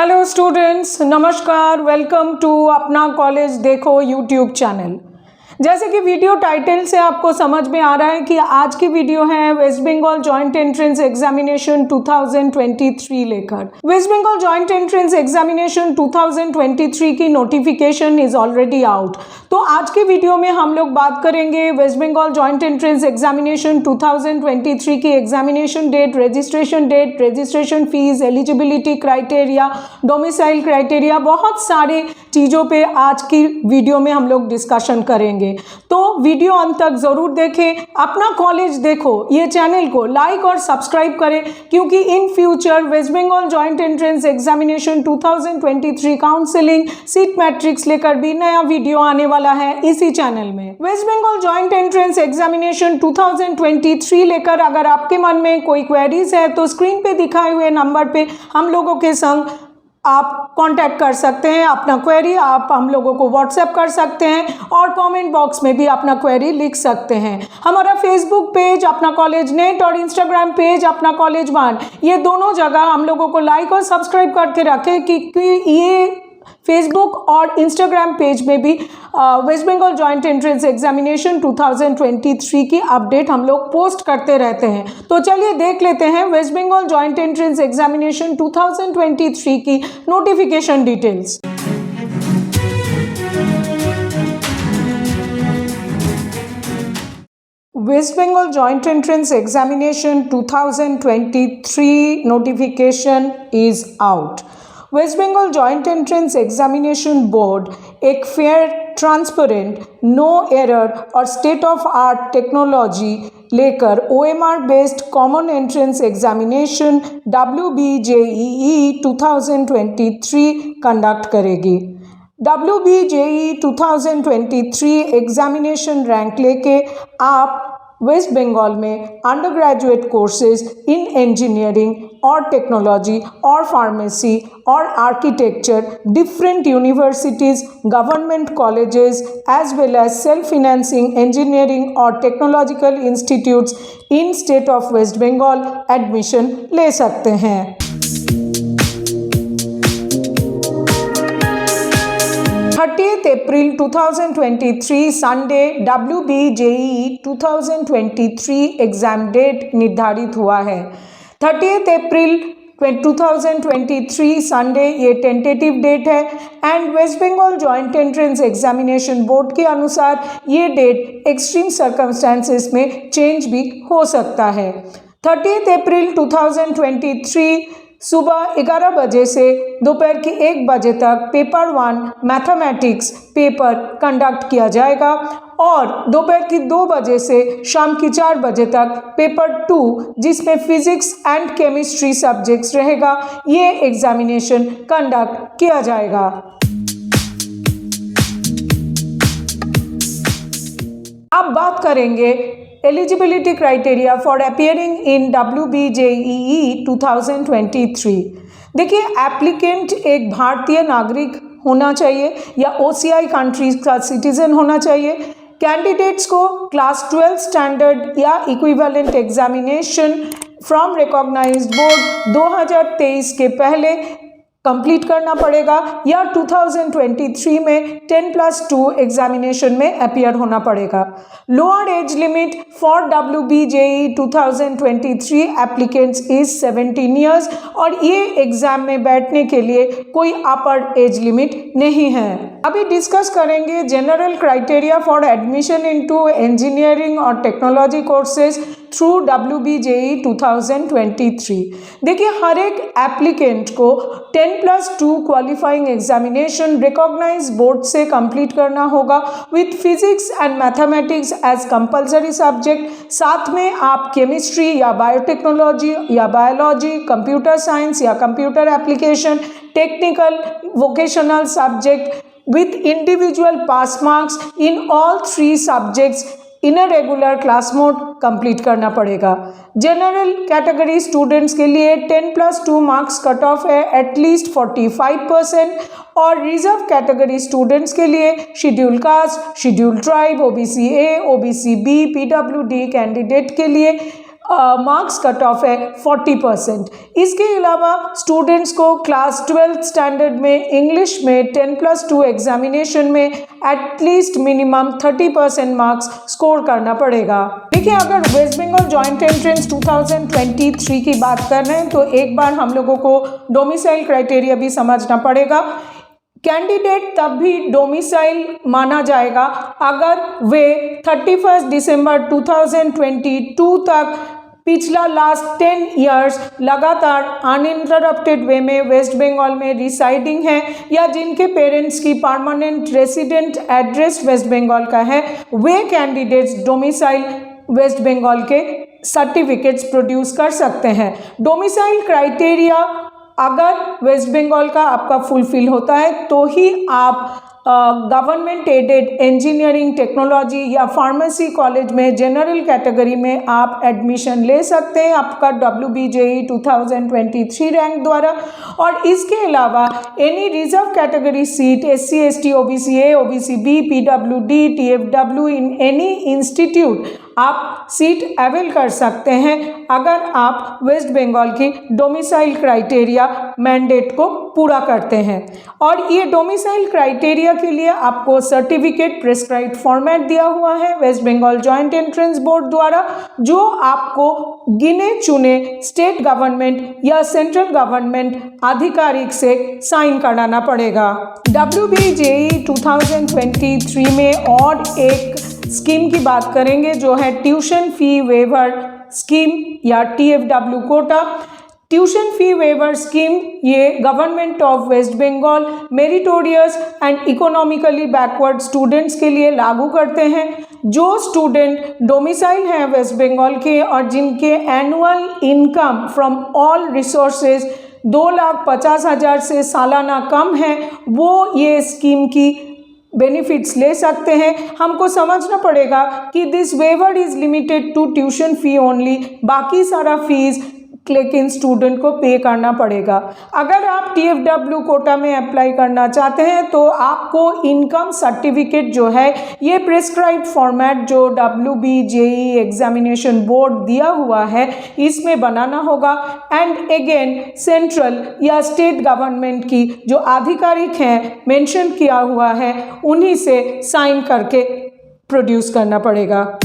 Hello students, नमस्कार। Welcome to अपना college देखो यूट्यूब चैनल। जैसे कि वीडियो टाइटल से आपको समझ में आ रहा है कि आज की वीडियो है waste Bengal joint entrance examination 2023 लेकर। West Bengal joint entrance examination 2023 की नोटिफिकेशन इज ऑलरेडी आउट। तो आज की वीडियो में हम लोग बात करेंगे West Bengal joint entrance examination 2023 की examination date, registration fees, eligibility criteria, domicile criteria, बहुत सारी चीज़ों पे आज की वीडियो में हम लोग डिस्कशन करेंगे। तो वीडियो अंत तक जरूर देखें। अपना कॉलेज देखो ये चैनल को लाइक और सब्सक्राइब करें, क्योंकि in future West Bengal joint entrance examination 2023 counselling seat matrix लेकर भी नया वीडियो आने वाला है इसी चैनल में। West Bengal joint entrance examination 2023 लेकर अगर आपके मन में कोई क्वेरीज है तो स्क्रीन पे दिखाए हुए नंबर पे हम लोगों के संग आप कांटेक्ट कर सकते हैं। अपना क्वेरी आप हम लोगों को व्हाट्सएप कर सकते हैं और कमेंट बॉक्स में भी अपना क्वेरी लिख सकते हैं। हमारा फेसबुक पेज अपना कॉलेज नेट और इंस्टाग्राम पेज अपना कॉलेज वन, ये दोनों जगह हम लोगों को लाइक और सब्सक्राइब करके रखें कि ये फेसबुक और इंस्टाग्राम पेज में भी west Bengal joint entrance examination 2023 की अपडेट हम लोग पोस्ट करते रहते हैं। तो चलिए देख लेते हैं waste Bengal joint entrance examination 2023 की notification details. West Bengal joint entrance examination 2023 notification is out. West Bengal joint entrance examination board एक फेयर, ट्रांसपेरेंट, नो एरर और स्टेट ऑफ आर्ट टेक्नोलॉजी लेकर OMR based common entrance examination WBJEE 2023 conduct करेगी। WBJEE 2023 examination rank लेके आप west Bengal में under graduate courses in engineering और technology और pharmacy और architecture, different universities, government colleges as well as self financing engineering और technological institutes in state of West Bengal admission ले सकते हैं। 30 April 2023 Sunday WBJEE 2023 exam date निर्धारित हुआ है। 30 अप्रैल 2023 संडे ये टेंटेटिव डेट है and West Bengal joint entrance examination board के अनुसार ये डेट एक्सट्रीम सर्कमस्टेंसेस में चेंज भी हो सकता है। 30 अप्रैल 2023 सुबह 11 बजे से दोपहर के 1 बजे तक पेपर 1 मैथमेटिक्स पेपर कंडक्ट किया जाएगा और दोपहर की 2 बजे से शाम की 4 बजे तक पेपर 2 जिसमें फिजिक्स एंड केमिस्ट्री सब्जेक्ट्स रहेगा, ये एग्जामिनेशन कंडक्ट किया जाएगा। अब बात करेंगे eligibility criteria for appearing in WBJEE 2023। देखिए, एप्लीकेंट एक भारतीय नागरिक होना चाहिए या OCI कंट्रीज का सिटीजन होना चाहिए। कैंडिडेट्स को क्लास 12 स्टैंडर्ड या equivalent examination from recognised board 2023 के पहले कंप्लीट करना पड़ेगा या 2023 में 10+2 एग्जामिनेशन में अपीयर होना पड़ेगा। Lower age limit for WBJEE 2023 applicants is 17 years और ये एग्जाम में बैठने के लिए कोई अपर एज लिमिट नहीं है। अभी डिस्कस करेंगे general criteria for admission into engineering और टेक्नोलॉजी कोर्सेज थ्रू WBJEE 2023। देखिए, हर एक एप्लीकेंट को 10+2 क्वालिफाइंग एग्जामिनेशन रिकॉग्नाइज बोर्ड से कंप्लीट करना होगा with physics and mathematics as compulsory subject. साथ में आप केमिस्ट्री या बायोटेक्नोलॉजी या बायोलॉजी, कंप्यूटर साइंस या computer application, technical vocational subject with individual pass marks in all 3 subjects in a regular class mode complete करना पड़ेगा। जनरल कैटेगरी स्टूडेंट्स के लिए 10+2 मार्क्स कट ऑफ है एटलीस्ट 45% और रिजर्व कैटेगरी स्टूडेंट्स के लिए schedule caste, schedule tribe, OBC A, OBC B, PWD candidate के लिए मार्क्स कट ऑफ है 40%। इसके अलावा स्टूडेंट्स को क्लास 12th स्टैंडर्ड में इंग्लिश में 10+2 एग्जामिनेशन में एटलीस्ट मिनिमम 30% मार्क्स स्कोर करना पड़ेगा। देखिए, अगर वेस्ट बंगाल जॉइंट एंट्रेंस 2023 की बात कर रहे हैं तो एक बार हम लोगों को डोमिसाइल क्राइटेरिया भी समझना पड़ेगा। कैंडिडेट तब भी डोमिसाइल माना जाएगा अगर वे 31 दिसंबर 2022 तक पिछला लास्ट 10 इयर्स लगातार अनइंटरप्टेड वे में वेस्ट बंगाल में रिसाइडिंग है, या जिनके पेरेंट्स की permanent resident address west Bengal का है, वे कैंडिडेट्स डोमिसाइल वेस्ट बंगाल के सर्टिफिकेट्स प्रोड्यूस कर सकते हैं। डोमिसाइल क्राइटेरिया अगर वेस्ट बंगाल का आपका फुलफिल होता है तो ही आप गवर्नमेंट एडेड इंजीनियरिंग, टेक्नोलॉजी या फार्मेसी कॉलेज में जनरल कैटेगरी में आप एडमिशन ले सकते हैं आपका WBJE 2023 रैंक द्वारा। और इसके अलावा any reserve category seat SC ST OBC A OBC B PWD TFW in any institute आप सीट अवेल कर सकते हैं अगर आप वेस्ट बंगाल की डोमिसाइल क्राइटेरिया मैंडेट को पूरा करते हैं। और ये डोमिसाइल क्राइटेरिया के लिए आपको सर्टिफिकेट प्रिस्क्राइब्ड फॉर्मेट दिया हुआ है waste Bengal joint entrance board द्वारा, जो आपको गिने चुने स्टेट गवर्नमेंट या सेंट्रल गवर्नमेंट आधिकारिक से साइन कराना पड़ेगा। WBJE 2023 में और एक स्कीम की बात करेंगे जो है ट्यूशन फी वेवर स्कीम या TFW कोटा। ट्यूशन फी वेवर स्कीम ये government of West Bengal meritorious and economically backward students के लिए लागू करते हैं। जो स्टूडेंट डोमिसाइल हैं वेस्ट बंगाल के और जिनके annual income from all resources 2,50,000 से सालाना कम है, वो ये स्कीम की बेनिफिट्स ले सकते हैं। हमको समझना पड़ेगा कि this waiver is limited to tuition fee only, बाकी सारा फीस लेकिन स्टूडेंट को पे करना पड़ेगा। अगर आप TFW कोटा में अप्लाई करना चाहते हैं तो आपको इनकम सर्टिफिकेट जो है ये प्रिस्क्राइब्ड फॉर्मेट जो WBJE एग्जामिनेशन बोर्ड दिया हुआ है इसमें बनाना होगा। एंड अगेन सेंट्रल या स्टेट गवर्नमेंट की जो आधिकारिक हैं मेंशन किया हुआ है उन्हीं से साइन करके प्रोड्यूस करना पड़ेगा।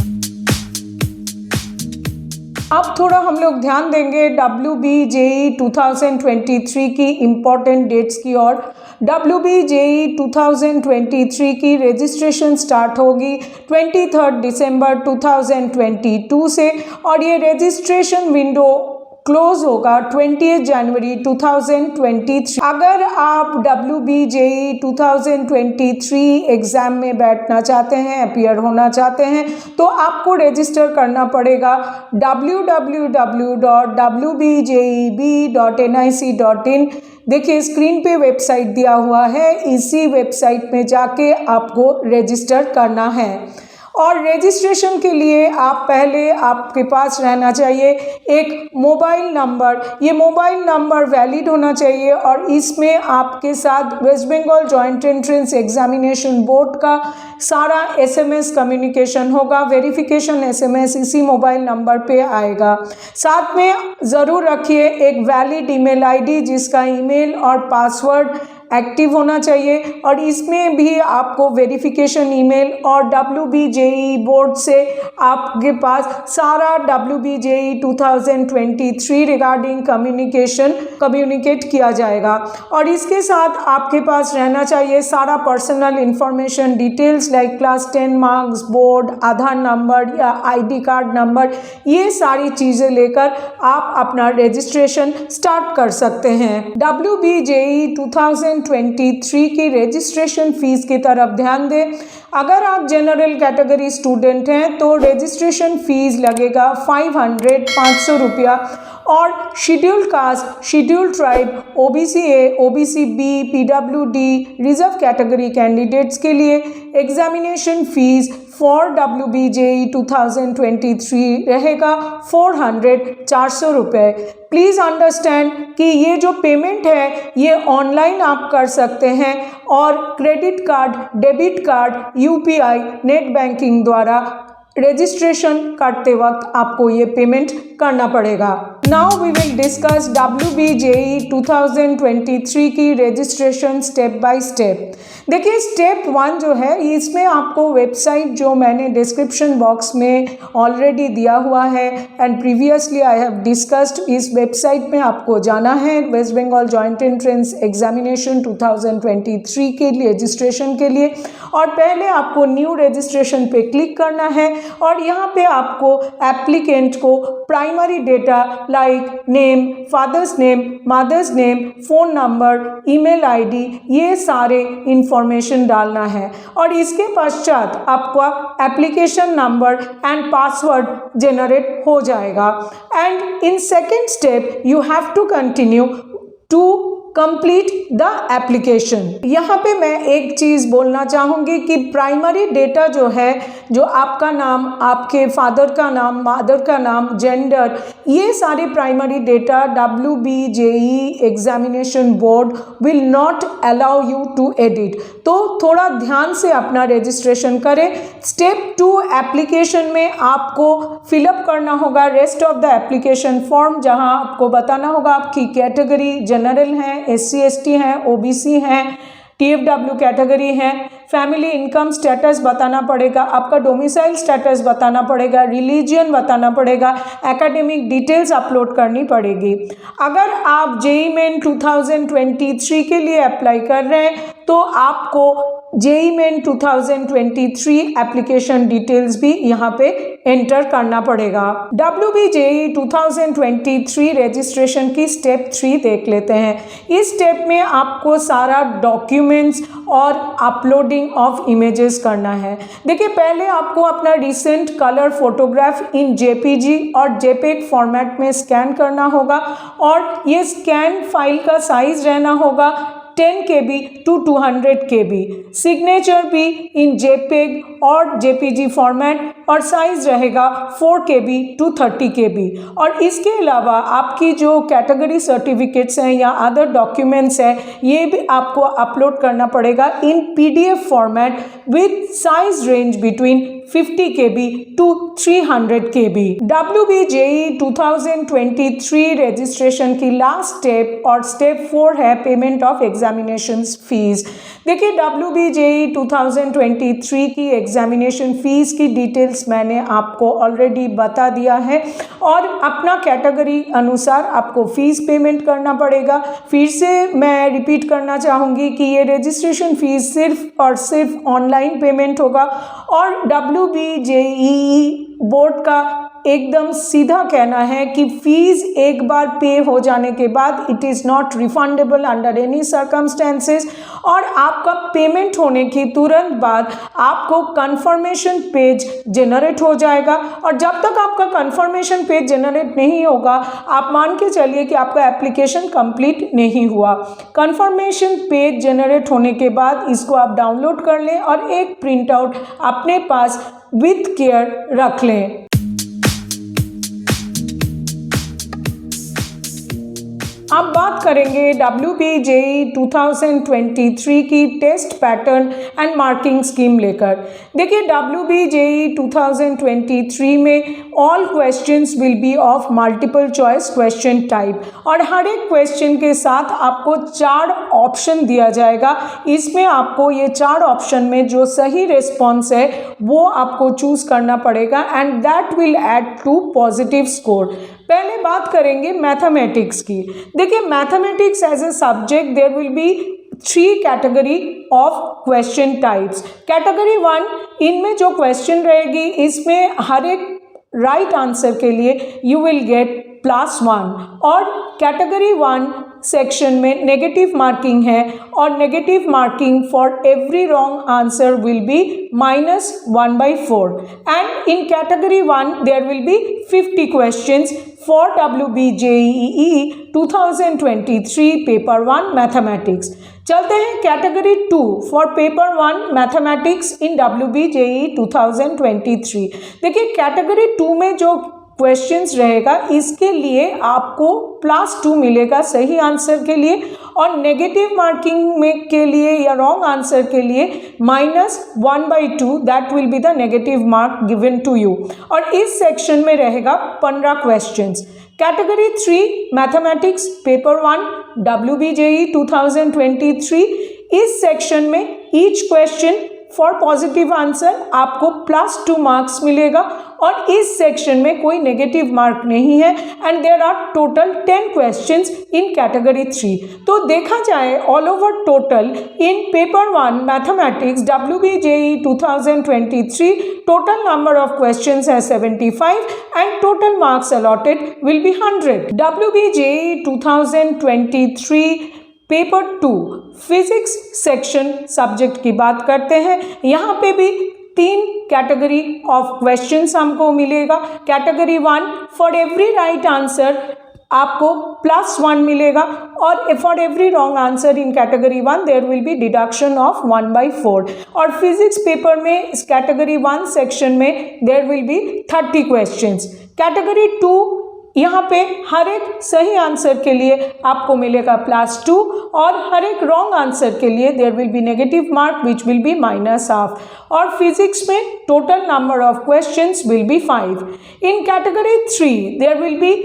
अब थोड़ा हम लोग ध्यान देंगे WBJE 2023 की इम्पॉर्टेंट डेट्स की ओर। WBJE 2023 की रजिस्ट्रेशन स्टार्ट होगी 23 दिसंबर 2022 से और ये रजिस्ट्रेशन विंडो क्लोज होगा 20 जनवरी 2023। अगर आप WBJE 2023 एग्ज़ाम में बैठना चाहते हैं, अपीयर होना चाहते हैं, तो आपको रजिस्टर करना पड़ेगा www.wbjeb.nic.in। देखिए स्क्रीन पे वेबसाइट दिया हुआ है, इसी वेबसाइट में जाके आपको रजिस्टर करना है। और रजिस्ट्रेशन के लिए आप पहले आपके पास रहना चाहिए एक मोबाइल नंबर। ये मोबाइल नंबर वैलिड होना चाहिए और इसमें आपके साथ west Bengal joint entrance examination board का सारा SMS कम्युनिकेशन होगा। वेरिफिकेशन SMS इसी मोबाइल नंबर पे आएगा। साथ में ज़रूर रखिए एक वैलिड ईमेल ID जिसका ईमेल और पासवर्ड एक्टिव होना चाहिए और इसमें भी आपको वेरिफिकेशन ईमेल और WBJE बोर्ड से आपके पास सारा WBJE 2023 रिगार्डिंग कम्युनिकेट किया जाएगा। और इसके साथ आपके पास रहना चाहिए सारा personal information details like class 10 marks, board, Aadhaar number या ID कार्ड नंबर, ये सारी चीज़ें लेकर आप अपना रजिस्ट्रेशन स्टार्ट कर सकते हैं। WBJE 2023 की रजिस्ट्रेशन फीस की तरफ ध्यान दें। अगर आप जनरल कैटेगरी स्टूडेंट हैं तो रजिस्ट्रेशन फीस लगेगा 500 रुपया और schedule caste, schedule tribe, OBC A, OBC B, PWD reserve category candidates के लिए एग्जामिनेशन फीस फॉर WBJE 2023 रहेगा 400 रुपये। प्लीज़ अंडरस्टैंड कि ये जो पेमेंट है ये ऑनलाइन आप कर सकते हैं और credit card, debit card, UPI, net banking द्वारा रजिस्ट्रेशन करते वक्त आपको ये पेमेंट करना पड़ेगा। Now we will discuss WBJE 2023 की रजिस्ट्रेशन स्टेप बाय स्टेप। देखिए स्टेप 1 जो है इसमें आपको वेबसाइट जो मैंने डिस्क्रिप्शन बॉक्स में ऑलरेडी दिया हुआ है and previously I have discussed, इस वेबसाइट में आपको जाना है waste Bengal joint entrance examination 2023 के लिए रजिस्ट्रेशन के लिए, और पहले आपको न्यू रजिस्ट्रेशन पे क्लिक करना है और यहाँ पे आपको एप्लीकेंट को primary data like name, father's name, mother's name, phone number, email ID, ये सारे इंफॉर्मेशन डालना है और इसके पश्चात आपका application number and password generate हो जाएगा। And in second step you have to continue to complete the application. यहाँ पे मैं एक चीज़ बोलना चाहूँगी कि प्राइमरी डेटा जो है, जो आपका नाम, आपके फादर का नाम, मदर का नाम, जेंडर, ये सारे primary data WBJE examination board will not allow you to edit. तो थोड़ा ध्यान से अपना रजिस्ट्रेशन करें। स्टेप 2 एप्लीकेशन में आपको फिलअप करना होगा rest of the application form, जहाँ आपको बताना होगा आपकी कैटेगरी जनरल है, SC ST हैं, OBC हैं, TFW कैटेगरी है, फैमिली इनकम स्टेटस बताना पड़ेगा, आपका डोमिसाइल स्टेटस बताना पड़ेगा, रिलीजियन बताना पड़ेगा, एकेडमिक डिटेल्स अपलोड करनी पड़ेगी। अगर आप JEE मेन 2023 के लिए अप्लाई कर रहे हैं तो आपको JEE मेन 2023 एप्लीकेशन डिटेल्स भी यहाँ पे एंटर करना पड़ेगा। WBJE 2023 रजिस्ट्रेशन की स्टेप 3 देख लेते हैं। इस स्टेप में आपको सारा डॉक्यूमेंट्स और अपलोडिंग ऑफ इमेजेस करना है। देखिए पहले आपको अपना रिसेंट कलर फोटोग्राफ इन JPG और JPEG फॉर्मेट में स्कैन करना होगा और ये स्कैन फाइल का साइज रहना होगा 10 KB to 200 KB। सिग्नेचर भी इन JPEG और JPG फॉर्मेट और साइज रहेगा 4 KB to 30 KB। और इसके अलावा आपकी जो कैटेगरी सर्टिफिकेट्स हैं या अदर डॉक्यूमेंट्स हैं, ये भी आपको अपलोड करना पड़ेगा इन PDF format with size range between 50 KB to 300 KB। WBJE 2023 registration की लास्ट स्टेप और स्टेप 4 है पेमेंट ऑफ एग्जामिनेशन फीस। देखिए WBJE 2023 की एग्जामिनेशन फीस की डिटेल्स मैंने आपको ऑलरेडी बता दिया है और अपना कैटेगरी अनुसार आपको फीस पेमेंट करना पड़ेगा। फिर से मैं रिपीट करना चाहूँगी कि ये रजिस्ट्रेशन फीस सिर्फ और सिर्फ ऑनलाइन पेमेंट होगा और WBJE बोर्ड का एकदम सीधा कहना है कि फीस एक बार पे हो जाने के बाद it is not refundable under any circumstances और आपका पेमेंट होने की तुरंत बाद आपको कंफर्मेशन पेज जनरेट हो जाएगा और जब तक आपका कंफर्मेशन पेज जनरेट नहीं होगा आप मान के चलिए कि आपका एप्लीकेशन कंप्लीट नहीं हुआ। कंफर्मेशन पेज जनरेट होने के बाद इसको आप डाउनलोड कर लें और एक प्रिंट आउट अपने पास विथ केयर रख लें। अब बात करेंगे WBJE 2023 की test pattern and marking scheme लेकर। देखिए WBJE 2023 में all questions will be of multiple choice question type और हर एक क्वेश्चन के साथ आपको 4 ऑप्शन दिया जाएगा। इसमें आपको ये 4 ऑप्शन में जो सही रिस्पॉन्स है वो आपको चूज करना पड़ेगा and that will add to positive score. पहले बात करेंगे मैथमेटिक्स की। देखिए mathematics as a subject there will be 3 category of question types. Category 1 इनमें जो क्वेश्चन रहेगी इसमें हर एक राइट आंसर के लिए यू विल गेट +1 और कैटेगरी 1 सेक्शन में नेगेटिव मार्किंग है और negative marking for every wrong answer will be -1/4 and in category 1 there will be 50 questions for WBJE 2023 paper 1 mathematics. चलते हैं category 2 for paper 1 mathematics in WBJE 2023। देखिए category 2 में जो questions रहेगा, इसके लिए आपको +2 मिलेगा सही आंसर के लिए, और नेगेटिव मार्किंग में के लिए या रॉन्ग आंसर के लिए -1/2 that will be the negative mark given to you. और इस सेक्शन में रहेगा 15 questions. Category 3 mathematics paper 1 WBJE 2023, इस सेक्शन में each question for positive answer आपको +2 मार्क्स मिलेगा, और इस सेक्शन में कोई नेगेटिव मार्क नहीं है, and there are total 10 questions in category 3। तो देखा जाए all over total in paper 1 mathematics WBJE 2023, total number of questions है 75 and total marks allotted will be 100। WBJE 2023 paper 2 physics section subject की बात करते हैं। यहाँ पे भी 3 कैटेगरी ऑफ क्वेश्चंस हमको मिलेगा। Category 1 for every right answer आपको +1 मिलेगा, और for every wrong answer in category 1 there will be deduction of 1/4। और फिजिक्स पेपर में इस कैटेगरी 1 सेक्शन में there will be 30 questions. Category 2 यहाँ पे हर एक सही आंसर के लिए आपको मिलेगा +2, और हर एक रॉन्ग आंसर के लिए there will be negative mark which will be -1/2। और फिजिक्स में total number of questions will be 5। In category 3 there will be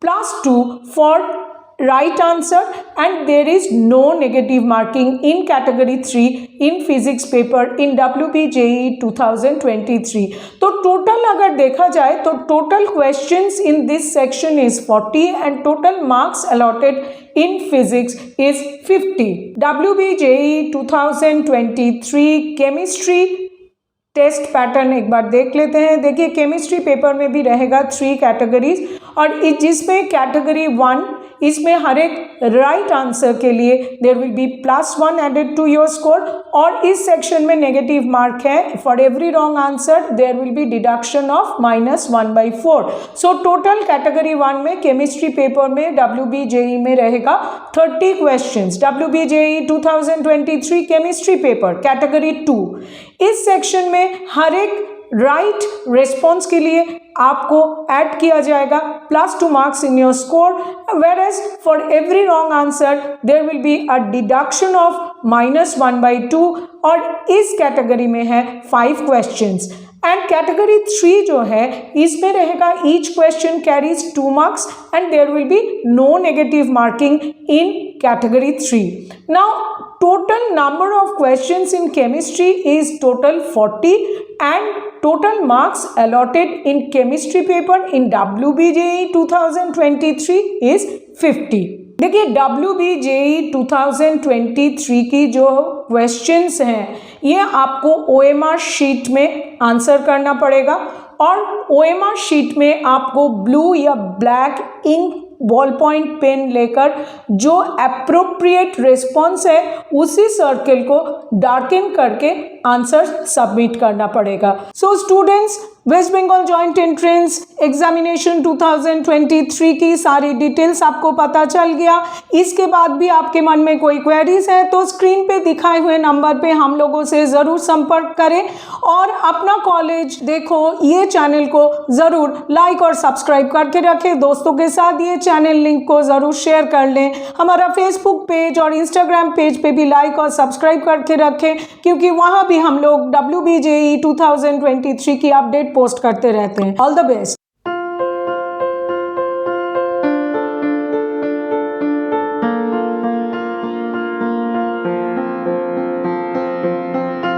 +2 for right answer and there is no negative marking in category 3 in physics paper in WBJE 2023। तो total अगर देखा जाए तो total questions in this section is 40 and total marks allotted in physics is 50। WBJE 2023 chemistry test pattern एक बार देख लेते हैं। देखिए केमिस्ट्री पेपर में भी रहेगा 3 कैटेगरीज, और जिसमें कैटेगरी 1 इसमें हर एक राइट आंसर के लिए there will be +1 added to your score, और इस सेक्शन में नेगेटिव मार्क है। For every wrong answer there will be deduction of -1/4। So total category 1 में केमिस्ट्री पेपर में WBJE में रहेगा 30 क्वेश्चंस। WBJE 2023 केमिस्ट्री पेपर कैटेगरी 2, इस सेक्शन में हर एक राइट रिस्पॉन्स के लिए आपको ऐड किया जाएगा +2 marks in your score, whereas for every wrong answer there will be a deduction of -1/2, और इस कैटेगरी में है 5 क्वेश्चंस। एंड कैटेगरी 3 जो है इसमें रहेगा each question carries 2 marks and there will be no negative marking in category 3। Now total number of questions in chemistry is total 40 and total marks allotted in chemistry paper in WBJE 2023 is 50। देखिए WBJE 2023 की जो questions हैं ये आपको OMR sheet में answer करना पड़ेगा, और OMR शीट में आपको ब्लू या black ink ball point pen लेकर जो अप्रोप्रिएट रिस्पॉन्स है उसी सर्कल को डार्कन करके आंसर सबमिट करना पड़ेगा। So students, west Bengal joint entrance examination 2023 की सारी डिटेल्स आपको पता चल गया। इसके बाद भी आपके मन में कोई क्वेरीज है तो स्क्रीन पे दिखाए हुए नंबर पे हम लोगों से ज़रूर संपर्क करें, और अपना कॉलेज देखो ये चैनल को ज़रूर लाइक और सब्सक्राइब करके रखें। दोस्तों के साथ ये चैनल लिंक को ज़रूर शेयर कर लें। हमारा फेसबुक पेज और इंस्टाग्राम पेज पे भी लाइक और सब्सक्राइब करके रखें, क्योंकि वहाँ भी हम लोग WBJE 2023 की अपडेट पोस्ट करते रहते हैं। All the best.